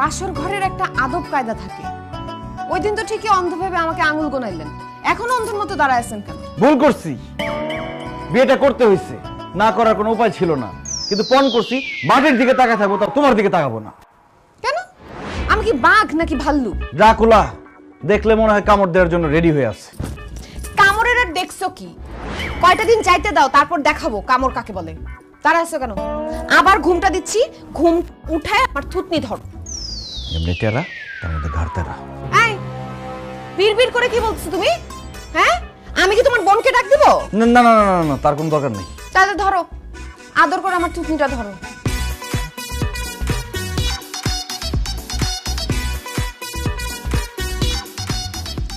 বাসর ঘরের একটা আদব কায়দা থাকে। ওই দিন তো ঠিকই অন্ধ ভেবে আমাকে আঙুল গোনাইলেন, এখন অন্ধের মতো দাঁড়ায় আছেন কেন? ভুল করছি, বিয়েটা করতে হয়েছে, না করার কোনো উপায় ছিল না, কিন্তু পণ করছি মাটির দিকে তাকায় থাকবো, তা তোমার দিকে তাকাবো না। কেন? আমি কি বাঘ নাকি ভাল্লুক? ড্রাকুলা দেখলে মনে হয় কামড় দেওয়ার জন্য রেডি হয়ে আছে। কামড়ের আর দেখছো কি? কয়টা দিন যাইতে দাও, তারপর দেখাবো কামড় কাকে বলে। তারা আছো কেন? আবার ঘুমটা দিচ্ছি, ঘুম উঠায় আমার থুতনি ধরো। এমনি টেরা, তার মধ্যে ঘাড় তেরা। এই বিড়বিড় করে কি বলছো তুমি? হ্যাঁ, আমি কি তোমার বোনকে ডাক দিব? না না না না না, তার কোনো দরকার নেই। তাহলে ধরো, আদর করে আমার থুতনিটা ধরো।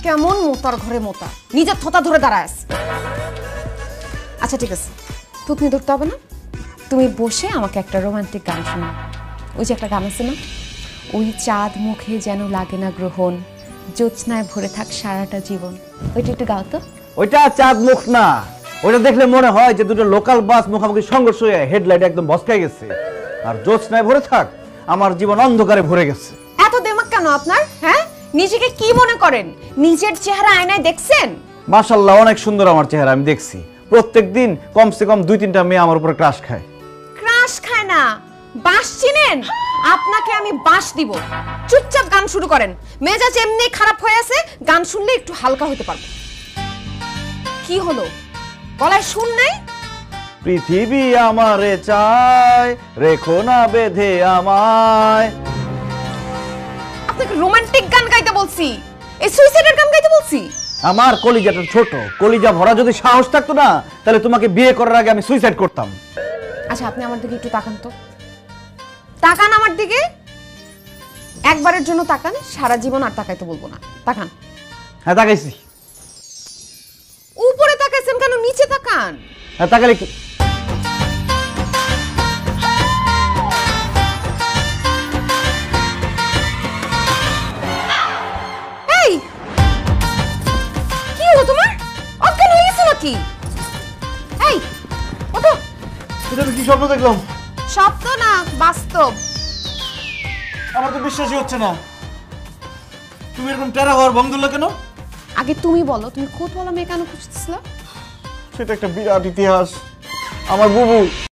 কেমন মোতার ঘরে মোতা, নিজের থোতা ধরে দাঁড়ায়। আচ্ছা ঠিক আছে, থুতনি ধরতে হবে না, তুমি বসে আমাকে একটা রোমান্টিক গান শোনাও। ওই যে একটা গান আছে না, ওই চাঁদ মুখে যেন লাগে না গ্রহণ, জ্যোৎস্নায় ভরে থাক সারাটা জীবন, ওইটা একটু গাও তো। ওইটা চাঁদ মুখ না, ওইটা দেখলে মনে হয় যে দুটো লোকাল বাস মুখোমুখি সংঘর্ষ হয়ে হেডলাইট একদম ভসকায় গেছে, আর জ্যোৎস্নায় ভরে থাক আমার জীবন অন্ধকারে ভরে গেছে। এত দেমাক কেন আপনার? হ্যাঁ, নিজেকে কি মনে করেন? নিজের চেহারা আয়নায় দেখছেন? মাশাআল্লাহ, অনেক সুন্দর আমার চেহারা, আমি দেখছি। প্রত্যেকদিন কমসে কম 2-3টা মেয়ে আমার উপরে ক্রাশ খায়। ক্রাশ খায় না, বাঁশ চিনেন? আপনাকে আমি বাঁশ দিব। চুপচাপ গান শুরু করেন, মেজাজ এমনি খারাপ হয়ে আছে, গান শুনলে একটু হালকা হতে পারবো। কি হলো, গলায় শুন নাই? পৃথিবী আমারে চায়, রেখো না বেঁধে আমায়। আপনাকে রোমান্টিক গান গাইতে বলছি, এই সুইসাইডের গান গাইতে বলছি? আমার কলিজাটা ছোট, কলিজা ভরা যদি সাহস থাকতো না, তাহলে তোমাকে বিয়ে করার আগে আমি সুইসাইড করতাম। আচ্ছা আপনি আমার দিকে একটু তাকান তো, তাকান আমার দিকে, একবারের জন্য তাকান, সারা জীবন আর তাকাইতে বলবো না। তাকান। হ্যাঁ তাকাইছি। উপরে তাকাইছেন কেন? নিচে তাকান। হ্যাঁ তাকালে কি? এই কি হলো তোমার? অজ্ঞান হয়ে গেছো নাকি? এই ওঠো। এটা কি স্বপ্ন দেখলাম? স্বপ্ন না, বাস্তব। আমার তো বিশ্বাসই হচ্ছে না, তুমি এরকম টেরা হওয়ার ভঙ্গ ধরলে কেন? আগে তুমি বলো, তুমি খোদ বলা মেয়ে কেন খুঁজতেছিল? সেটা একটা বিরাট ইতিহাস। আমার বুবু